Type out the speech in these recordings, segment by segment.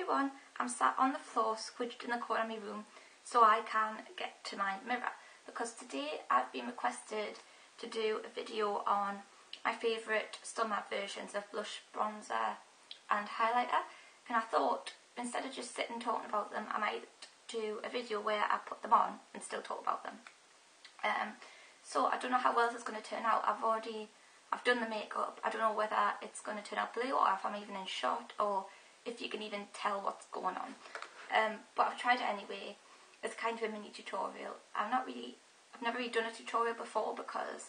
everyone, I'm sat on the floor squidged in the corner of my room so I can get to my mirror, because today I've been requested to do a video on my favourite summer versions of blush, bronzer and highlighter, and I thought instead of just sitting talking about them, I might do a video where I put them on and still talk about them. So I don't know how well this is going to turn out. I've done the makeup. I don't know whether it's going to turn out blue or if I'm even in shot or if you can even tell what's going on. But I've tried it anyway. It's kind of a mini tutorial. I've never really done a tutorial before because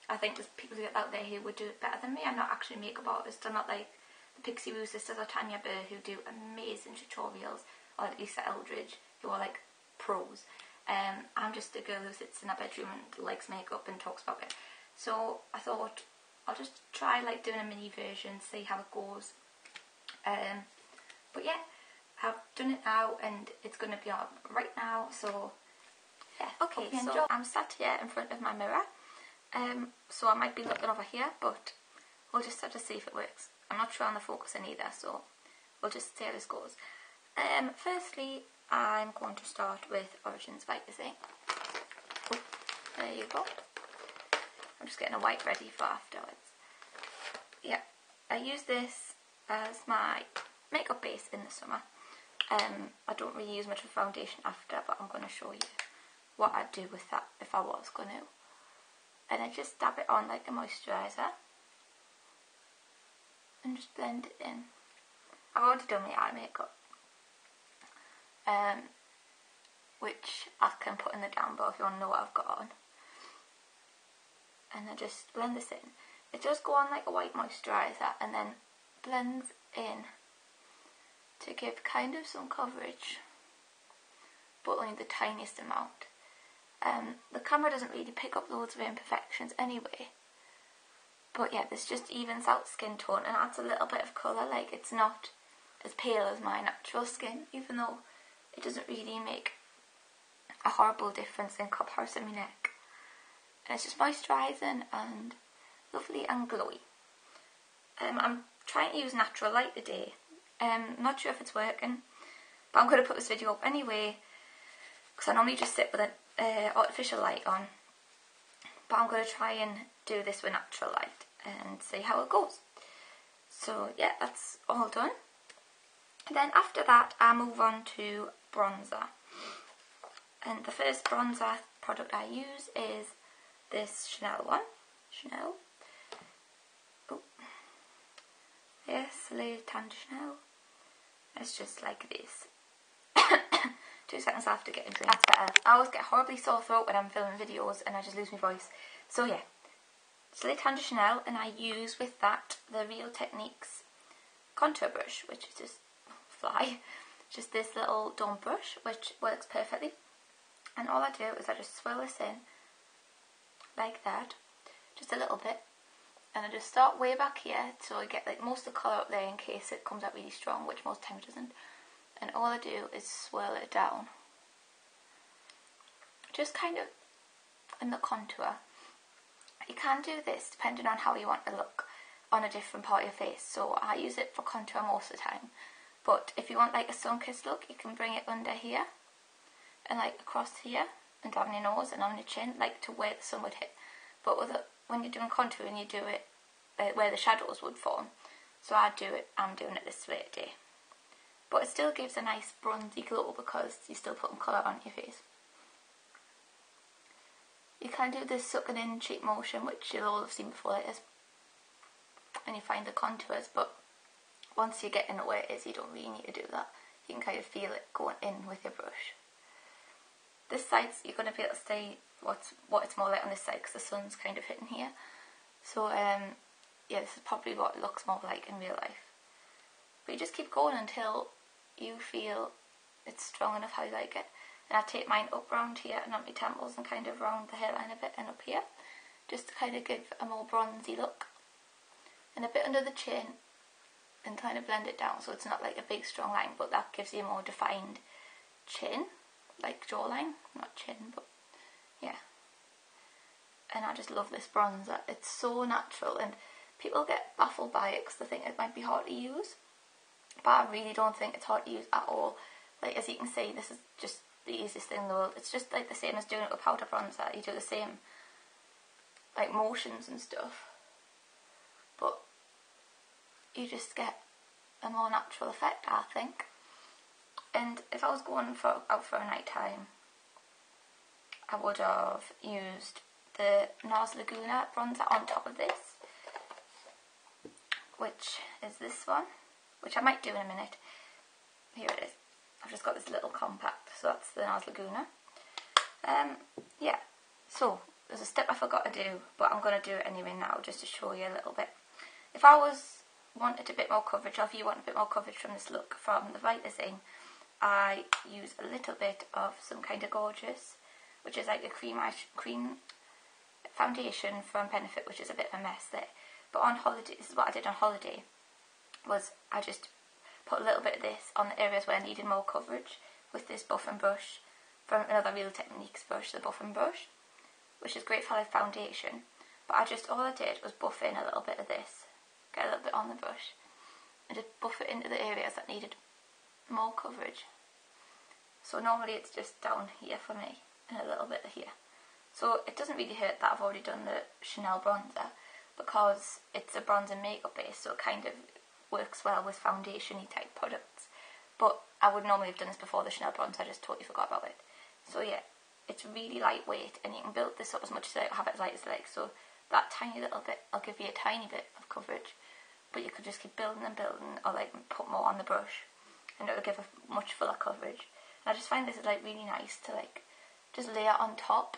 I think there's people out there who would do it better than me. I'm not actually a makeup artist. I'm not like the Pixie Woo sisters or Tanya Burr who do amazing tutorials, or like Lisa Eldridge who are like pros. I'm just a girl who sits in her bedroom and likes makeup and talks about it. So I thought I'll just try like doing a mini version, see how it goes. But yeah, I've done it now and it's going to be on right now, so yeah. Okay, so I'm sat here in front of my mirror, so I might be looking over here, but we'll just have to see if it works. I'm not sure on the focusing either, so we'll just see how this goes. Firstly, I'm going to start with Origins Vitazing. Oh, there you go. I'm just getting a white ready for afterwards. Yeah, I use this as my makeup base in the summer. I don't really use much of foundation after, but I'm going to show you what I'd do with that if I was going to. And I just dab it on like a moisturiser and just blend it in. I've already done my eye makeup, which I can put in the down below if you want to know what I've got on. And I just blend this in. It does go on like a white moisturiser and then blends in to give kind of some coverage, but only the tiniest amount. The camera doesn't really pick up loads of imperfections anyway, but yeah, this just evens out skin tone and adds a little bit of colour. Like, it's not as pale as my natural skin, even though it doesn't really make a horrible difference in comparison to my neck. And it's just moisturising and lovely and glowy. I'm trying to use natural light today. Not sure if it's working, but I'm going to put this video up anyway because I normally just sit with an artificial light on, but I'm going to try and do this with natural light and see how it goes. So yeah, that's all done. Then after that I move on to bronzer, and the first bronzer product I use is this Chanel one. Chanel. Oh. Yes, Soleil Tan Chanel. It's just like this. 2 seconds after getting a drink. That's better. I always get horribly sore throat when I'm filming videos and I just lose my voice. So yeah, Soleil Tan Chanel, and I use with that the Real Techniques contour brush, which is just just this little dome brush, which works perfectly. And all I do is I just swirl this in like that, just a little bit, and I just start way back here so I get like most of the colour up there in case it comes out really strong, which most times doesn't. And all I do is swirl it down, just kind of in the contour. You can do this depending on how you want to look on a different part of your face, so I use it for contour most of the time. But if you want like a sun-kissed look, you can bring it under here and like across here and down your nose and on your chin, like to where the sun would hit. But when you're doing contour and you do it where the shadows would form, so I'm doing it this way today. But it still gives a nice bronzy glow because you're still putting colour on your face. You can do this sucking in cheek motion, which you'll all have seen before it is, and you find the contours, but once you get in where it is, you don't really need to do that. You can kind of feel it going in with your brush. This side, you're going to be able to see what it's more like on this side because the sun's kind of hitting here. So yeah, this is probably what it looks more like in real life. But you just keep going until you feel it's strong enough how you like it. And I take mine up round here and on my temples and kind of round the hairline a bit and up here, just to kind of give a more bronzy look. And a bit under the chin and kind of blend it down so it's not like a big strong line, but that gives you a more defined chin, like jawline, not chin, but yeah. And I just love this bronzer. It's so natural and people get baffled by it because they think it might be hard to use, but I really don't think it's hard to use at all. Like, as you can see, this is just the easiest thing in the world. It's just like the same as doing it with powder bronzer. You do the same like motions and stuff, but you just get a more natural effect, I think. And if I was going out for a night time, I would have used the NARS Laguna bronzer on top of this, which is this one, which I might do in a minute. Here it is. I've just got this little compact, so that's the NARS Laguna. Yeah, so there's a step I forgot to do, but I'm going to do it anyway now, just to show you a little bit. If I wanted a bit more coverage, or if you want a bit more coverage from this look from the Vitazing, I use a little bit of Some Kind of Gorgeous, which is like a cream foundation from Benefit, which is a bit of a mess there. But on holiday, this is what I did on holiday, was I just put a little bit of this on the areas where I needed more coverage with this buffing brush from another Real Techniques brush, the buffing brush, which is great for like foundation. But all I did was buff in a little bit of this, get a little bit on the brush, and just buff it into the areas that needed more coverage. So normally it's just down here for me and a little bit here. So it doesn't really hurt that I've already done the Chanel bronzer, because it's a bronzer makeup base, so it kind of works well with foundation-y type products. But I would normally have done this before the Chanel bronzer, I just totally forgot about it. So yeah, it's really lightweight, and you can build this up as much as I have it as light as like, so that tiny little bit, I'll give you a tiny bit of coverage, but you could just keep building and building, or like put more on the brush, and it will give a much fuller coverage. And I just find this is like really nice to like just layer on top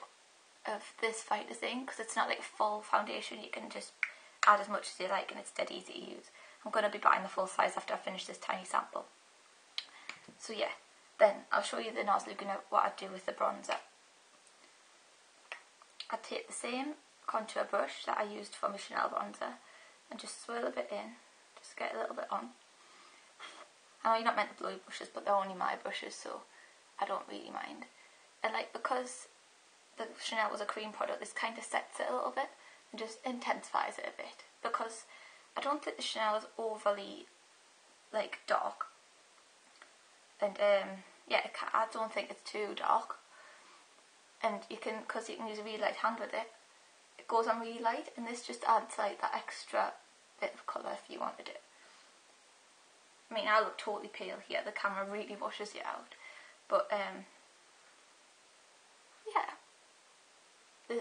of this Vitazing, because it's not like full foundation. You can just add as much as you like, and it's dead easy to use. I'm going to be buying the full size after I finish this tiny sample. So yeah, then I'll show you the NARS Laguna, what I do with the bronzer. I take the same contour brush that I used for my Chanel bronzer and just swirl a bit in, just get a little bit on. I know you're not meant to blow your brushes, but they're only my brushes, so I don't really mind. And like, because the Chanel was a cream product, this kind of sets it a little bit and just intensifies it a bit, because I don't think the Chanel is overly like dark, and yeah, I don't think it's too dark, and you can, because you can use a really light hand with it, it goes on really light, and this just adds like that extra bit of colour if you wanted it. I mean, I look totally pale here, the camera really washes you out, but yeah,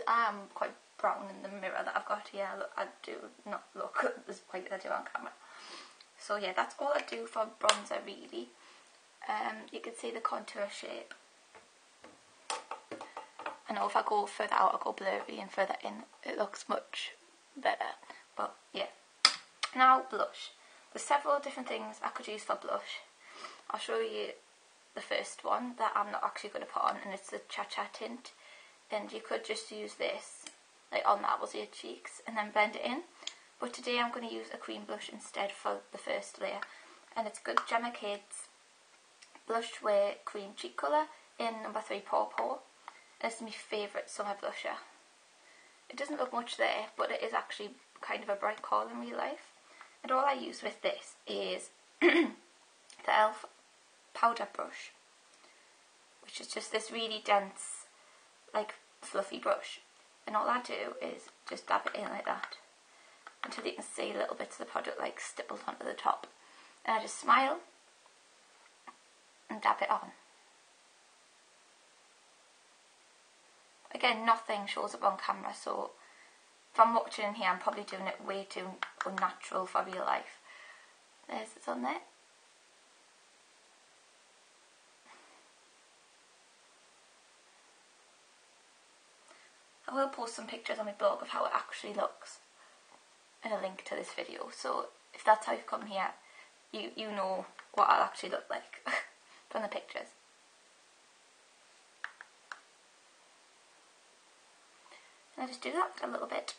I am quite brown in the mirror that I've got here. I do not look as white as I do on camera. So yeah, that's all I do for bronzer really. You can see the contour shape. I know if I go further out, I'll go blurry, and further in, it looks much better. But yeah. Now blush. There's several different things I could use for blush. I'll show you the first one that I'm not actually going to put on, and it's the Cha Cha tint. And you could just use this like on the apples of your cheeks and then blend it in. But today I'm going to use a cream blush instead for the first layer, and it's good Gemma Kids Blush Wear Cream Cheek Colour in number 3 Paw Paw. This is my favourite summer blusher. It doesn't look much there, but it is actually kind of a bright colour in real life. And all I use with this is the e.l.f. powder brush, which is just this really dense, like fluffy brush. And all I do is just dab it in like that until you can see little bits of the product like stippled onto the top. And I just smile and dab it on. Again, nothing shows up on camera, so if I'm watching in here, I'm probably doing it way too unnatural for real life. There's it on there. I will post some pictures on my blog of how it actually looks and a link to this video, so if that's how you've come here, you know what I'll actually look like from the pictures. And I just do that a little bit.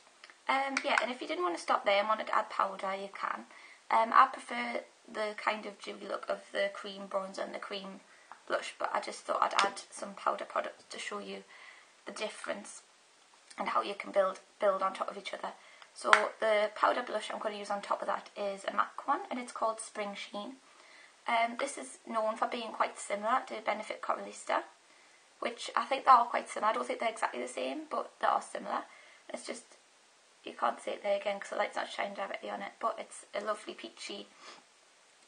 Yeah, and if you didn't want to stop there and wanted to add powder, you can. I prefer the kind of dewy look of the cream bronzer and the cream blush, but I just thought I'd add some powder products to show you the difference and how you can build on top of each other. So the powder blush I'm going to use on top of that is a MAC one, and it's called Spring Sheen. This is known for being quite similar to Benefit Coralista, which I think they are quite similar. I don't think they're exactly the same, but they are similar. It's just, you can't see it there again because the light's not shining directly on it, but it's a lovely peachy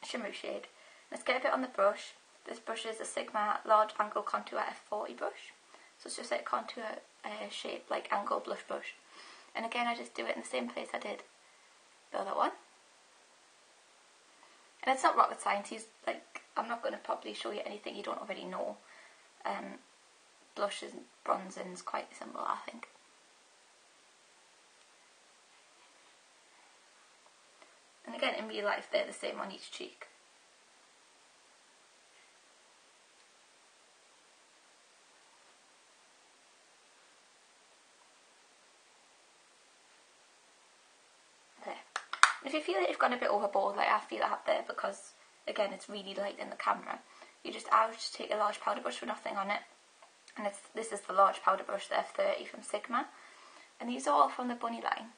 shimmery shade. Let's get a bit on the brush. This brush is a Sigma Large Angle Contour F40 brush, so it's just like a contour shape, like angle blush brush. And again, I just do it in the same place I did the other one. And it's not rocket science. I'm not going to probably show you anything you don't already know. Blushes and bronzing is quite similar, I think. And again, in real life, they're the same on each cheek. There. And if you feel that you've gone a bit overboard, like I feel I have there, because again, it's really light in the camera, I would just take a large powder brush with nothing on it. And this is the large powder brush, the F30 from Sigma. And these are all from the Bunny line.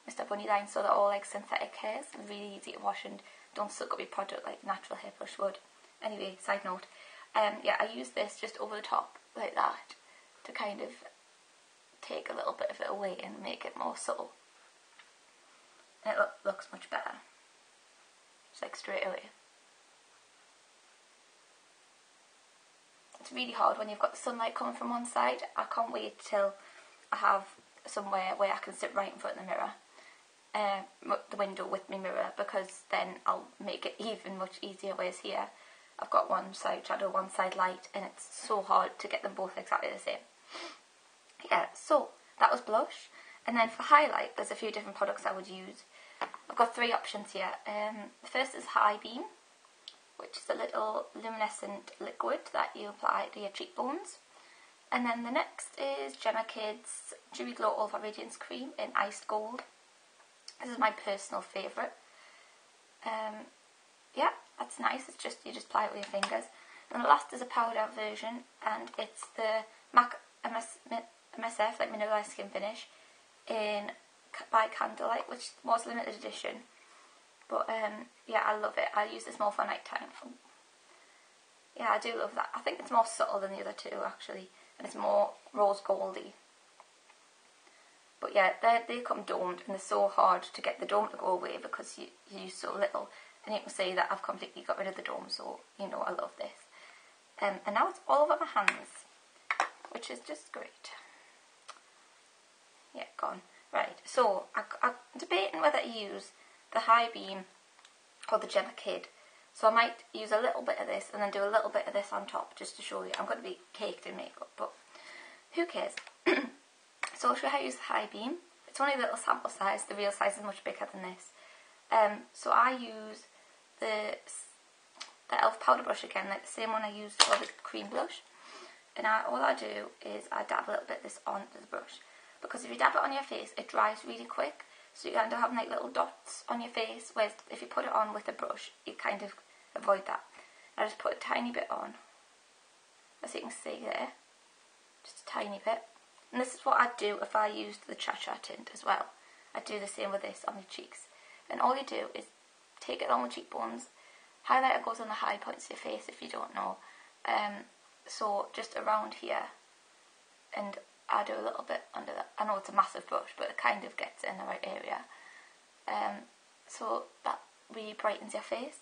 Mr. Bunny line, so they're all like synthetic hairs, really easy to wash and don't suck up your product like natural hairbrush would. Anyway, side note, yeah, I use this just over the top like that to kind of take a little bit of it away and make it more subtle. And it looks much better. Just like straight away. It's really hard when you've got the sunlight coming from one side. I can't wait till I have somewhere where I can sit right in front of the mirror. The window with my mirror, because then I'll make it even much easier, whereas here I've got one side shadow, one side light, and it's so hard to get them both exactly the same. Yeah, so that was blush. And then for highlight, there's a few different products I would use. I've got 3 options here. The first is High Beam, which is a little luminescent liquid that you apply to your cheekbones. And then the next is Gemma Kid's Dewy Glow Ultra Radiance Cream in Iced Gold. This is my personal favourite. Yeah, that's nice. It's just, you just apply it with your fingers. And the last is a powder version, and it's the MAC MSF, like Mineralized Skin Finish, by Candlelight, which was limited edition. But yeah, I love it. I use this more for night time. Yeah, I do love that. I think it's more subtle than the other two actually, and it's more rose goldy. But yeah, they come domed, and they're so hard to get the dome to go away because you use so little. And you can see that I've completely got rid of the dome, so you know I love this. And now it's all over my hands, which is just great. Yeah, gone. Right, so I'm debating whether to use the High Beam or the Gemma Kid. So I might use a little bit of this and then do a little bit of this on top just to show you. I'm going to be caked in makeup, but who cares? So I'll show you how to use the High Beam. It's only a little sample size. The real size is much bigger than this. So I use the e.l.f. powder brush again, like the same one I used for the cream blush. And all I do is I dab a little bit of this onto the brush. Because if you dab it on your face, it dries really quick. So you end up having like little dots on your face, whereas if you put it on with a brush, you kind of avoid that. I just put a tiny bit on, as you can see there, just a tiny bit. And this is what I'd do if I used the Cha Cha tint as well. I'd do the same with this on my cheeks. And all you do is take it on the cheekbones. Highlighter goes on the high points of your face if you don't know. So just around here, and I do a little bit under that. I know it's a massive brush, but it kind of gets in the right area. So that really brightens your face.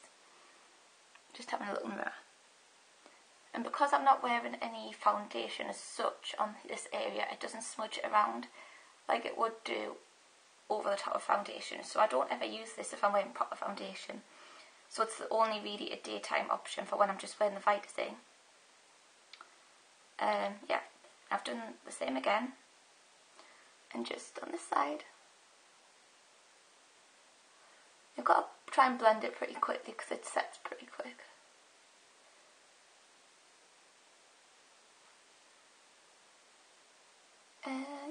Just having a little mirror. And because I'm not wearing any foundation as such on this area, it doesn't smudge it around like it would do over the top of foundation. So I don't ever use this if I'm wearing proper foundation. So it's only really a daytime option for when I'm just wearing the Vitasing. Yeah, I've done the same again. And just on this side. You've got to try and blend it pretty quickly because it sets pretty quick.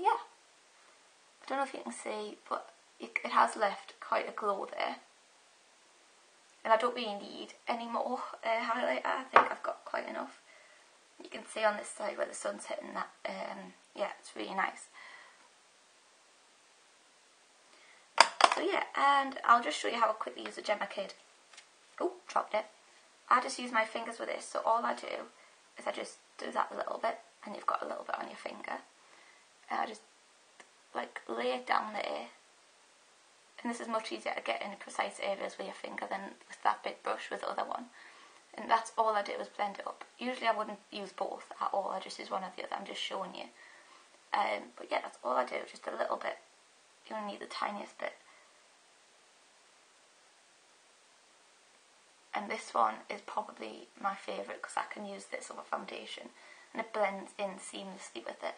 Yeah, I don't know if you can see, but it has left quite a glow there. And I don't really need any more highlighter. I think I've got quite enough. You can see on this side where the sun's hitting that. Yeah, it's really nice. So yeah, and I'll just show you how I quickly use a Gemma Kid. Oh, dropped it. I just use my fingers with this, so all I do is I just do that a little bit, and you've got a little bit on your finger, and I just like lay it down there, and this is much easier to get in precise areas with your finger than with that big brush with the other one, and that's all I did was blend it up. Usually I wouldn't use both at all, I just use one or the other, I'm just showing you. But yeah, that's all I do, just a little bit. You only need the tiniest bit. And this one is probably my favourite because I can use this over foundation and it blends in seamlessly with it.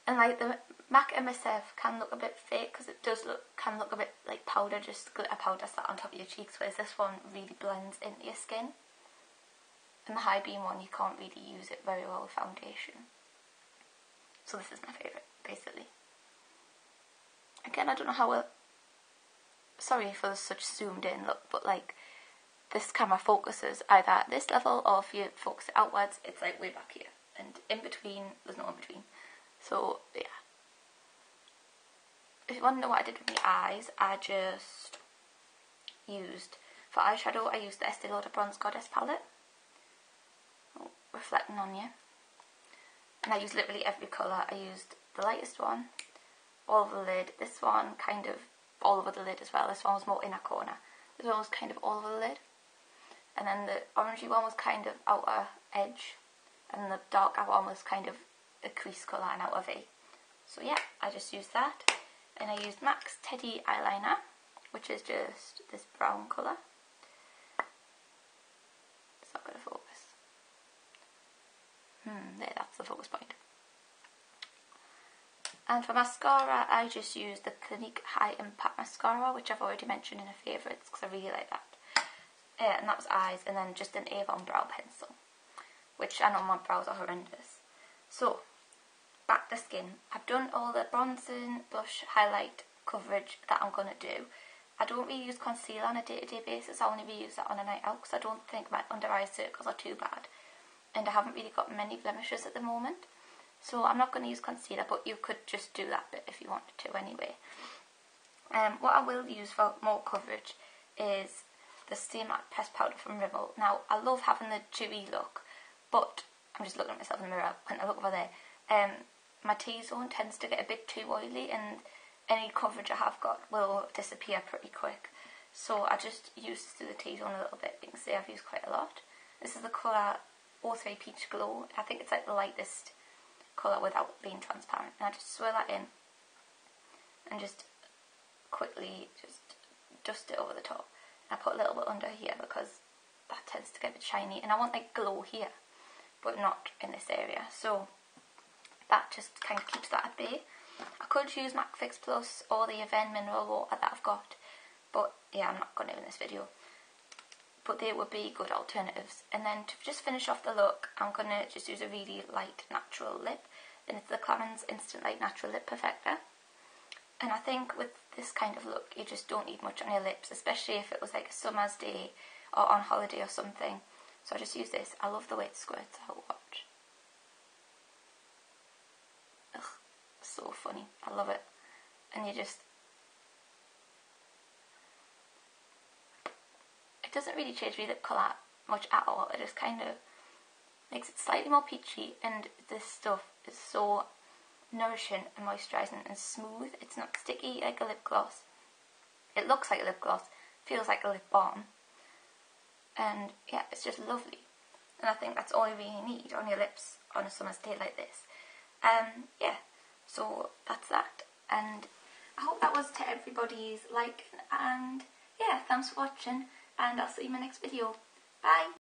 And like the MAC MSF can look a bit fake because it can look a bit like powder, just glitter powder sat on top of your cheeks, whereas this one really blends into your skin. And the High Beam one, you can't really use it very well with foundation. So this is my favourite, basically. Again, I don't know how well, sorry for such zoomed in look, but like this camera focuses either at this level, or if you focus it outwards, it's like way back here. And in between, there's no in between. So yeah. If you want to know what I did with my eyes, I just used, for eyeshadow, I used the Estee Lauder Bronze Goddess palette. Oh, reflecting on you. And I used literally every colour. I used the lightest one, all over the lid. This one kind of all over the lid as well. This one was more inner corner. This one was kind of all over the lid. And then the orangey one was kind of outer edge. And the darker one was kind of a crease colour and outer V. So yeah, I just used that. And I used MAC's Teddy eyeliner, which is just this brown colour. It's not going to focus. There, that's the focus point. And for mascara, I just used the Clinique High Impact Mascara, which I've already mentioned in a favourites because I really like that. And that was eyes, and then just an Avon brow pencil, which I know my brows are horrendous. So, back to skin. I've done all the bronzing, blush, highlight, coverage that I'm going to do. I don't really use concealer on a day-to-day basis. I only really use that on a night out because I don't think my under eye circles are too bad. And I haven't really got many blemishes at the moment. So I'm not going to use concealer, but you could just do that bit if you wanted to anyway. What I will use for more coverage is the Stay Matte Pressed Powder from Rimmel. Now, I love having the dewy look, but I'm just looking at myself in the mirror when I look over there. My T-zone tends to get a bit too oily, and any coverage I have got will disappear pretty quick. So I just use this to the T-zone a little bit. You can see I've used quite a lot. This is the colour 03 Peach Glow. I think it's like the lightest colour without being transparent. And I just swirl that in and just quickly just dust it over the top. And I put a little bit under here because that tends to get a bit shiny. And I want like glow here, but not in this area. So that just kind of keeps that at bay. I could use MAC Fix Plus or the Avène Mineral Water that I've got, but yeah, I'm not going to in this video. But they would be good alternatives. And then to just finish off the look, I'm going to just use a really light natural lip, and it's the Clarins Instant Light Natural Lip Perfector. And I think with this kind of look, you just don't need much on your lips, especially if it was like a summer's day or on holiday or something. So I just use this. I love the way it squirts out. Watch. Ugh, so funny. I love it. And you just... It doesn't really change my lip colour much at all. It just kind of makes it slightly more peachy, and this stuff is so nourishing and moisturising and smooth. It's not sticky like a lip gloss. It looks like a lip gloss, feels like a lip balm, and yeah, it's just lovely. And I think that's all you really need on your lips on a summer's day like this. Yeah, so that's that, and I hope that was to everybody's liking, and yeah, thanks for watching, and I'll see you in my next video. Bye!